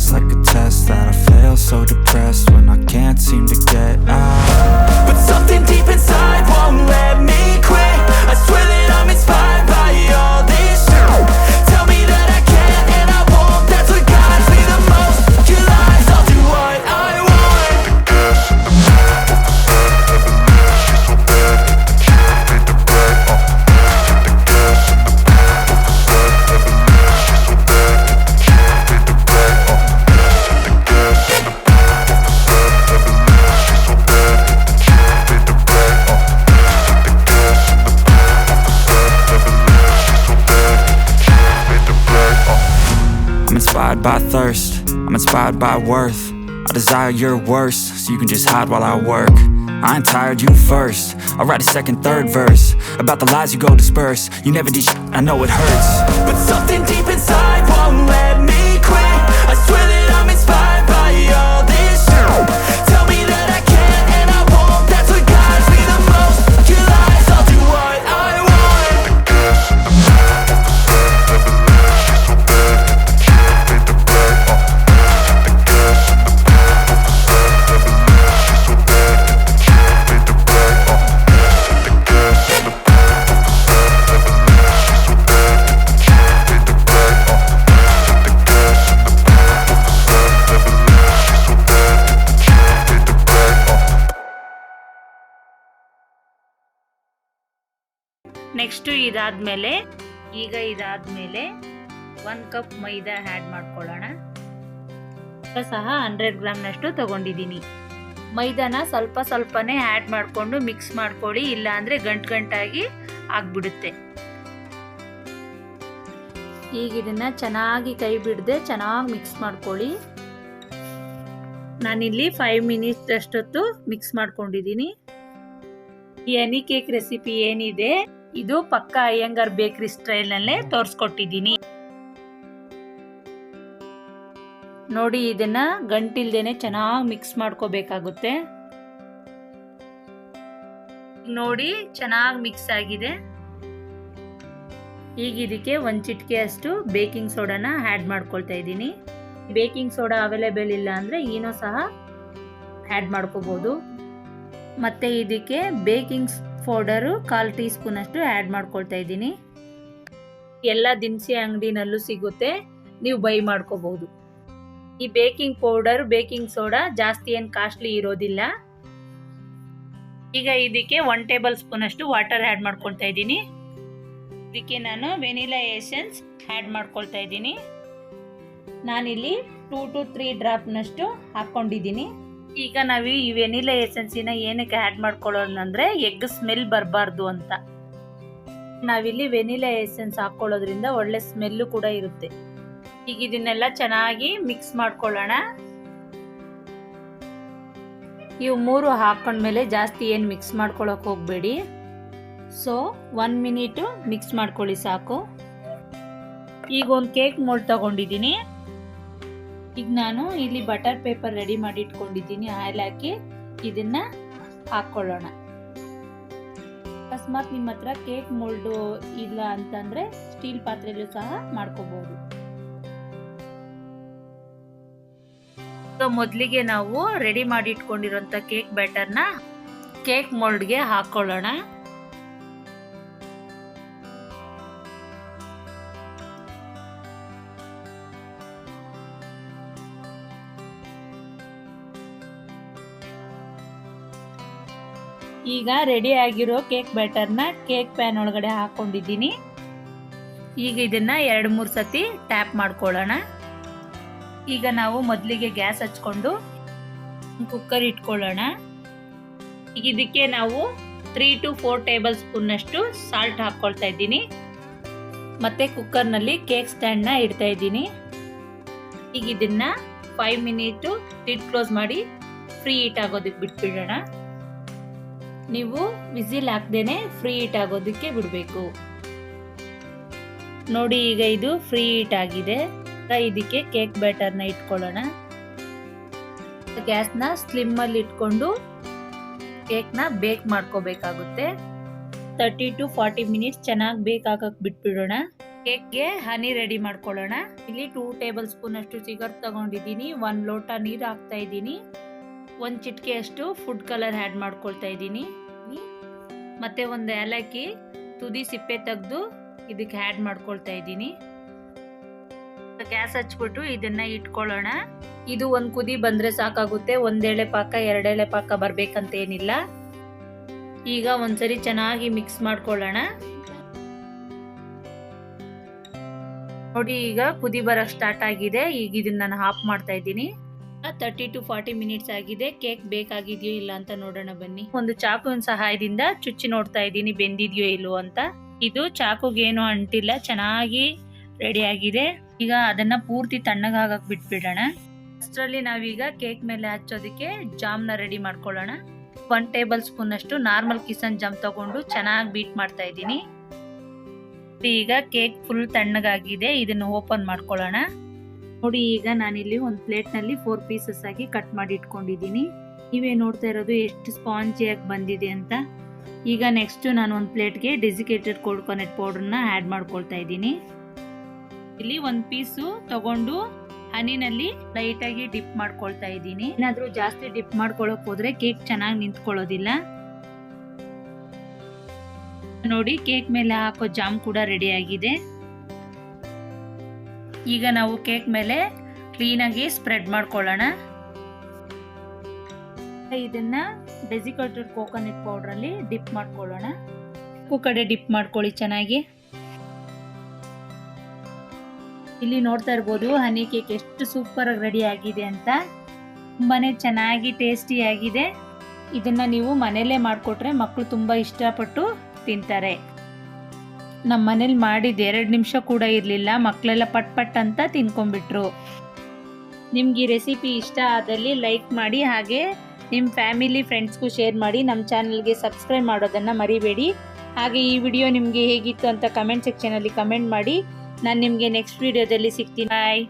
feels like a test that I fail, so depressed when I can't seem to get out. But something deep inside won't let me quit. I swear that I'm inspired by all this shit. Tell me that I can't and I won't. That's what guides me the most. Your lies, I'll do what I want. I'm inspired by thirst, I'm inspired by worth. I desire your worst, so you can just hide while I work. I ain't tired, you first. I'll write a second, third verse about the lies you go disperse. You never did shit, I know it hurts. But something deep inside won't let me quit. I swear that I'm inspired by all this shit. Tell me that I can't and I won't. That's what guides me the most. Your lies, I'll do what I want. Next ಇದಾದ್ಮೇಲೆ 1 cup ಮೈದಾ add ಮಾಡ್ಕೊಳ್ಳೋಣ. ಸಹ 100 ಗ್ರಾಮ್ನಷ್ಟು ತಗೊಂಡಿದ್ದೀನಿ. ಮೈದಾನ ಸ್ವಲ್ಪ ಸ್ವಲ್ಪನೇ add ಮಾಡಿಕೊಂಡು mix ಮಾಡ್ಕೊಳ್ಳಿ, ಇಲ್ಲ ಅಂದರೆ ಗಂಟಾಗಿ ಆಗ್ಬಿಡುತ್ತೆ. ಈಗ ಇದನ್ನು ಚೆನ್ನಾಗಿ ಕೈ ಬಿಡದೆ ಚೆನ್ನಾಗಿ ಮಿಕ್ಸ್ ಮಾಡ್ಕೊಳ್ಳಿ. ನಾನಿಲ್ಲಿ 5 ಮಿನಿಟ್ಸ್ ಅಷ್ಟೊತ್ತು ಮಿಕ್ಸ್ ಮಾಡ್ಕೊಂಡಿದ್ದೀನಿ. ಈ ಹನಿ ಕೇಕ್ ರೆಸಿಪಿ ಏನಿದೆ ಇದು ಪಕ್ಕಾ ಅಯ್ಯಂಗಾರ್ ಬೇಕರಿ ಸ್ಟೈಲ್ನಲ್ಲೇ ತೋರಿಸ್ಕೊಟ್ಟಿದ್ದೀನಿ. ನೋಡಿ, ಇದನ್ನ ಗಂಟಿಲ್ದೇನೆ ಚೆನ್ನಾಗಿ ಮಿಕ್ಸ್ ಮಾಡ್ಕೋಬೇಕಾಗುತ್ತೆ. ನೋಡಿ, ಚೆನ್ನಾಗಿ ಮಿಕ್ಸ್ ಆಗಿದೆ. ಈಗ ಇದಕ್ಕೆ 1 ಚಿಟಿಕೆ ಅಷ್ಟು ಬೇಕಿಂಗ್ ಸೋಡಾನ ಆ್ಯಡ್ ಮಾಡ್ಕೊಳ್ತಾ ಇದ್ದೀನಿ. ಬೇಕಿಂಗ್ ಸೋಡಾ ಅವೈಲೇಬಲ್ ಇಲ್ಲ ಅಂದರೆ ಈನೋ ಸಹ ಆ್ಯಡ್ ಮಾಡ್ಕೋಬೋದು. ಮತ್ತು ಇದಕ್ಕೆ ಬೇಕಿಂಗ್ ಪೌಡರು 1/4 ಟೀ ಸ್ಪೂನ್ ಅಷ್ಟು ಆ್ಯಡ್ ಮಾಡ್ಕೊಳ್ತಾ ಇದ್ದೀನಿ. ಎಲ್ಲ ದಿನಸಿ ಅಂಗಡಿನಲ್ಲೂ ಸಿಗುತ್ತೆ, ನೀವು ಬೈ ಮಾಡ್ಕೋಬಹುದು. ಈ ಬೇಕಿಂಗ್ ಪೌಡರ್ ಬೇಕಿಂಗ್ ಸೋಡಾ ಜಾಸ್ತಿ ಏನು ಕಾಸ್ಟ್ಲಿ ಇರೋದಿಲ್ಲ. ಈಗ ಇದಕ್ಕೆ 1 ಟೇಬಲ್ ಸ್ಪೂನ್ ಅಷ್ಟು ವಾಟರ್ ಆ್ಯಡ್ ಮಾಡ್ಕೊಳ್ತಾ ಇದ್ದೀನಿ. ಇದಕ್ಕೆ ನಾನು ವೆನಿಲಾ ಎಸೆನ್ಸ್ ಆ್ಯಡ್ ಮಾಡ್ಕೊಳ್ತಾ ಇದ್ದೀನಿ. ನಾನಿಲ್ಲಿ 2 to 3 ಡ್ರಾಪ್ನಷ್ಟು ಹಾಕ್ಕೊಂಡಿದ್ದೀನಿ. ಈಗ ನಾವು ಈ ವೆನಿಲಾ ಎಸೆನ್ಸಿನ ಏನಕ್ಕೆ ಆ್ಯಡ್ ಮಾಡ್ಕೊಳ್ಳೋದಂದರೆ ಎಗ್ ಸ್ಮೆಲ್ ಬರಬಾರ್ದು ಅಂತ. ನಾವಿಲ್ಲಿ ವೆನಿಲಾ ಎಸೆನ್ಸ್ ಹಾಕ್ಕೊಳ್ಳೋದ್ರಿಂದ ಒಳ್ಳೆ ಸ್ಮೆಲ್ಲು ಕೂಡ ಇರುತ್ತೆ. ಈಗ ಇದನ್ನೆಲ್ಲ ಚೆನ್ನಾಗಿ ಮಿಕ್ಸ್ ಮಾಡ್ಕೊಳ್ಳೋಣ. ಇವು 3 ಹಾಕೊಂಡ್ಮೇಲೆ ಜಾಸ್ತಿ ಏನು ಮಿಕ್ಸ್ ಮಾಡ್ಕೊಳ್ಳೋಕೆ ಹೋಗಬೇಡಿ. ಸೊ 1 ಮಿನಿಟು ಮಿಕ್ಸ್ ಮಾಡ್ಕೊಳ್ಳಿ ಸಾಕು. ಈಗ ಒಂದು ಕೇಕ್ ಮೋಲ್ಡ್ ತಗೊಂಡಿದ್ದೀನಿ. ಈಗ ನಾನು ಇಲ್ಲಿ ಬಟರ್ ಪೇಪರ್ ರೆಡಿ ಮಾಡಿ ಇಟ್ಕೊಂಡಿದ್ದೀನಿ. ಆಯಿಲ್ ಹಾಕಿ ಇದನ್ನ ಹಾಕ್ಕೊಳ್ಳೋಣ. ಅಕಸ್ಮಾತ್ ನಿಮ್ಮ ಹತ್ರ ಕೇಕ್ ಮೋಲ್ಡು ಇಲ್ಲ ಅಂತಂದರೆ ಸ್ಟೀಲ್ ಪಾತ್ರೆಯಲ್ಲೂ ಸಹ ಮಾಡ್ಕೋಬಹುದು. ಮೊದಲಿಗೆ ನಾವು ರೆಡಿ ಮಾಡಿ ಇಟ್ಕೊಂಡಿರೋಂಥ ಕೇಕ್ ಬ್ಯಾಟರ್ನ ಕೇಕ್ ಮೋಲ್ಡ್ಗೆ ಹಾಕ್ಕೊಳ್ಳೋಣ. ಈಗ ರೆಡಿ ಆಗಿರೋ ಕೇಕ್ ಬ್ಯಾಟರ್ನ ಕೇಕ್ ಪ್ಯಾನ್ ಒಳಗಡೆ ಹಾಕೊಂಡಿದ್ದೀನಿ. ಈಗ ಇದನ್ನ 2-3 ಸತಿ ಟ್ಯಾಪ್ ಮಾಡ್ಕೊಳ್ಳೋಣ. ಈಗ ನಾವು ಮೊದಲಿಗೆ ಗ್ಯಾಸ್ ಹಚ್ಕೊಂಡು ಕುಕ್ಕರ್ ಇಟ್ಕೊಳ್ಳೋಣ. ಈಗ ಇದಕ್ಕೆ ನಾವು 3 to 4 ಟೇಬಲ್ ಸ್ಪೂನ್ ಅಷ್ಟು ಸಾಲ್ಟ್ ಹಾಕ್ಕೊಳ್ತಾ ಇದ್ದೀನಿ. ಮತ್ತೆ ಕುಕ್ಕರ್ನಲ್ಲಿ ಕೇಕ್ ಸ್ಟ್ಯಾಂಡ್ನ ಇಡ್ತಾ ಇದ್ದೀನಿ. ಈಗ ಇದನ್ನ 5 ಮಿನಿಟು ಲಿಡ್ ಕ್ಲೋಸ್ ಮಾಡಿ ಫ್ರೀ ಹೀಟ್ ಆಗೋದಕ್ಕೆ ಬಿಟ್ಬಿಡೋಣ. ನೀವು ವಿಸಿಲ್ ಹಾಕ್ದೇನೆ ಫ್ರೀ ಹೀಟ್ ಆಗೋದಕ್ಕೆ ಬಿಡಬೇಕು. ನೋಡಿ, ಈಗ ಇದು ಫ್ರೀ ಹೀಟ್ ಆಗಿದೆ. ಇದಕ್ಕೆ ಕೇಕ್ ಬ್ಯಾಟರ್ನ ಇಟ್ಕೊಳ್ಳೋಣ. ಗ್ಯಾಸ್ನ ಸ್ಲಿಮ್ಮಲ್ಲಿ ಇಟ್ಕೊಂಡು ಕೇಕ್ನ ಬೇಕ್ ಮಾಡ್ಕೋಬೇಕಾಗುತ್ತೆ. 30 to 40 ಮಿನಿಟ್ಸ್ ಚೆನ್ನಾಗಿ ಬೇಕ್ ಹಾಕಕ್ಕೆ ಬಿಟ್ಬಿಡೋಣ. ಕೇಕ್ಗೆ ಹನಿ ರೆಡಿ ಮಾಡ್ಕೊಳ್ಳೋಣ. ಇಲ್ಲಿ 2 ಟೇಬಲ್ ಸ್ಪೂನ್ ಅಷ್ಟು ಶುಗರ್ ತಗೊಂಡಿದ್ದೀನಿ. 1 ಲೋಟ ನೀರು ಹಾಕ್ತಾ ಇದ್ದೀನಿ. 1 ಚಿಟಿಕೆ ಅಷ್ಟು ಫುಡ್ ಕಲರ್ ಆ್ಯಡ್ ಮಾಡ್ಕೊಳ್ತಾ ಇದ್ದೀನಿ. ಮತ್ತೆ 1 ಏಲಕ್ಕಿ ತುದಿ ಸಿಪ್ಪೆ ತೆಗೆದು ಇದಕ್ಕೆ ಆ್ಯಡ್ ಮಾಡ್ಕೊಳ್ತಾ ಇದ್ದೀನಿ. ಗ್ಯಾಸ್ ಹಚ್ಬಿಟ್ಟು ಇದನ್ನ ಇಟ್ಕೊಳ್ಳೋಣ. ಇದು 1 ಕುದಿ ಬಂದ್ರೆ ಸಾಕಾಗುತ್ತೆ. 1 ಎಳೆ ಪಾಕ 2 ಎಳೆ ಪಾಕ ಬರ್ಬೇಕಂತ ಏನಿಲ್ಲ. ಈಗ ಒಂದ್ಸರಿ ಚೆನ್ನಾಗಿ ಮಿಕ್ಸ್ ಮಾಡ್ಕೊಳ್ಳೋಣ. ನೋಡಿ ಈಗ ಕುದಿ ಬರಕ್ ಸ್ಟಾರ್ಟ್ ಆಗಿದೆ. ಈಗ ಇದನ್ನ ನಾನು ಆಫ್ ಮಾಡ್ತಾ ಇದ್ದೀನಿ. 30 to 40 ಮಿನಿಟ್ಸ್ ಆಗಿದೆ. ಕೇಕ್ ಬೇಕಾಗಿದೆಯೋ ಇಲ್ಲ ಅಂತ ನೋಡೋಣ ಬನ್ನಿ. ಒಂದು ಚಾಕುವಿನ ಸಹಾಯದಿಂದ ಚುಚ್ಚಿ ನೋಡ್ತಾ ಇದ್ದೀನಿ ಬೆಂದಿದೆಯೋ ಇಲ್ವೋ ಅಂತ. ಇದು ಚಾಕುಗೇನು ಅಂಟಿಲ್ಲ, ಚೆನ್ನಾಗಿ ರೆಡಿ ಆಗಿದೆ. ಈಗ ಅದನ್ನ ಪೂರ್ತಿ ತಣ್ಣಗಾಗಕ್ ಬಿಟ್ಬಿಡೋಣ. ಅಷ್ಟರಲ್ಲಿ ನಾವೀಗ ಕೇಕ್ ಮೇಲೆ ಹಚ್ಚೋದಕ್ಕೆ ಜಾಮ್ನ ರೆಡಿ ಮಾಡ್ಕೊಳ್ಳೋಣ. 1 ಟೇಬಲ್ ಸ್ಪೂನ್ ಅಷ್ಟು ನಾರ್ಮಲ್ ಕಿಸನ್ ಜಾಮ್ ತಗೊಂಡು ಚೆನ್ನಾಗಿ ಬೀಟ್ ಮಾಡ್ತಾ ಇದ್ದೀನಿ. ಈಗ ಕೇಕ್ ಫುಲ್ ತಣ್ಣಗಾಗಿದೆ. ಇದನ್ನ ಓಪನ್ ಮಾಡ್ಕೊಳ್ಳೋಣ. ನೋಡಿ ಈಗ ನಾನಿಲ್ಲಿ ಒಂದು ಪ್ಲೇಟ್ ನಲ್ಲಿ 4 ಪೀಸಸ್ ಆಗಿ ಕಟ್ ಮಾಡಿ ಇಟ್ಕೊಂಡಿದ್ದೀನಿ. ನೀವೇ ನೋಡ್ತಾ ಇರೋದು ಎಷ್ಟು ಸ್ಪಾಂಜಿಯಾಗಿ ಬಂದಿದೆ ಅಂತ. ಈಗ ನೆಕ್ಸ್ಟ್ ನಾನು ಒಂದು ಪ್ಲೇಟ್ಗೆ ಡೆಸಿಕೇಟೆಡ್ ಕೋಕೋನಟ್ ಪೌಡರ್ನ ಆ್ಯಡ್ ಮಾಡ್ಕೊಳ್ತಾ ಇದ್ದೀನಿ. ಇಲ್ಲಿ 1 ಪೀಸು ತಗೊಂಡು ಹನಿನಲ್ಲಿ ಲೈಟ್ ಆಗಿ ಡಿಪ್ ಮಾಡ್ಕೊಳ್ತಾ ಇದ್ದೀನಿ. ಏನಾದ್ರೂ ಜಾಸ್ತಿ ಡಿಪ್ ಮಾಡ್ಕೊಳಕ್ ಹೋದ್ರೆ ಕೇಕ್ ಚೆನ್ನಾಗಿ ನಿಂತ್ಕೊಳ್ಳೋದಿಲ್ಲ. ನೋಡಿ ಕೇಕ್ ಮೇಲೆ ಹಾಕೋ ಜಾಮ್ ಕೂಡ ರೆಡಿ ಆಗಿದೆ. ಈಗ ನಾವು ಕೇಕ್ ಮೇಲೆ ಕ್ಲೀನ್ ಆಗಿ ಸ್ಪ್ರೆಡ್ ಮಾಡ್ಕೊಳ್ಳೋಣ. ಇದನ್ನ ಡೆಸಿಕೇಟೆಡ್ ಕೋಕೋನಟ್ ಪೌಡರ್ ಅಲ್ಲಿ ಡಿಪ್ ಮಾಡ್ಕೊಳ್ಳೋಣ. ಕಡೆ ಡಿಪ್ ಮಾಡ್ಕೊಳ್ಳಿ ಚೆನ್ನಾಗಿ. ಇಲ್ಲಿ ನೋಡ್ತಾ ಇರ್ಬೋದು ಹನಿ ಕೇಕ್ ಎಷ್ಟು ಸೂಪರ್ ಆಗಿ ರೆಡಿ ಆಗಿದೆ ಅಂತ. ತುಂಬಾನೇ ಚೆನ್ನಾಗಿ ಟೇಸ್ಟಿ ಆಗಿದೆ. ಇದನ್ನ ನೀವು ಮನೆಯಲ್ಲೇ ಮಾಡಿಕೊಟ್ರೆ ಮಕ್ಕಳು ತುಂಬಾ ಇಷ್ಟಪಟ್ಟು ತಿಂತಾರೆ. ನಮ್ಮ ಮನೇಲಿ ಮಾಡಿದ 2 ನಿಮಿಷ ಕೂಡ ಇರಲಿಲ್ಲ. ಮಕ್ಕಳೆಲ್ಲ ಪಟ್ ಅಂತ ತಿನ್ಕೊಂಡ್ಬಿಟ್ರು. ನಿಮ್ಗೆ ಈ ರೆಸಿಪಿ ಇಷ್ಟ ಆದಲ್ಲಿ ಲೈಕ್ ಮಾಡಿ, ಹಾಗೆ ನಿಮ್ಮ ಫ್ಯಾಮಿಲಿ ಫ್ರೆಂಡ್ಸ್ಗೂ ಶೇರ್ ಮಾಡಿ. ನಮ್ಮ ಚಾನಲ್ಗೆ ಸಬ್ಸ್ಕ್ರೈಬ್ ಮಾಡೋದನ್ನು ಮರಿಬೇಡಿ. ಹಾಗೆ ಈ ವಿಡಿಯೋ ನಿಮಗೆ ಹೇಗಿತ್ತು ಅಂತ ಕಮೆಂಟ್ ಸೆಕ್ಷನಲ್ಲಿ ಕಮೆಂಟ್ ಮಾಡಿ. ನಾನು ನಿಮಗೆ ನೆಕ್ಸ್ಟ್ ವಿಡಿಯೋದಲ್ಲಿ ಸಿಗ್ತೀನಿ. ಬಾಯ್.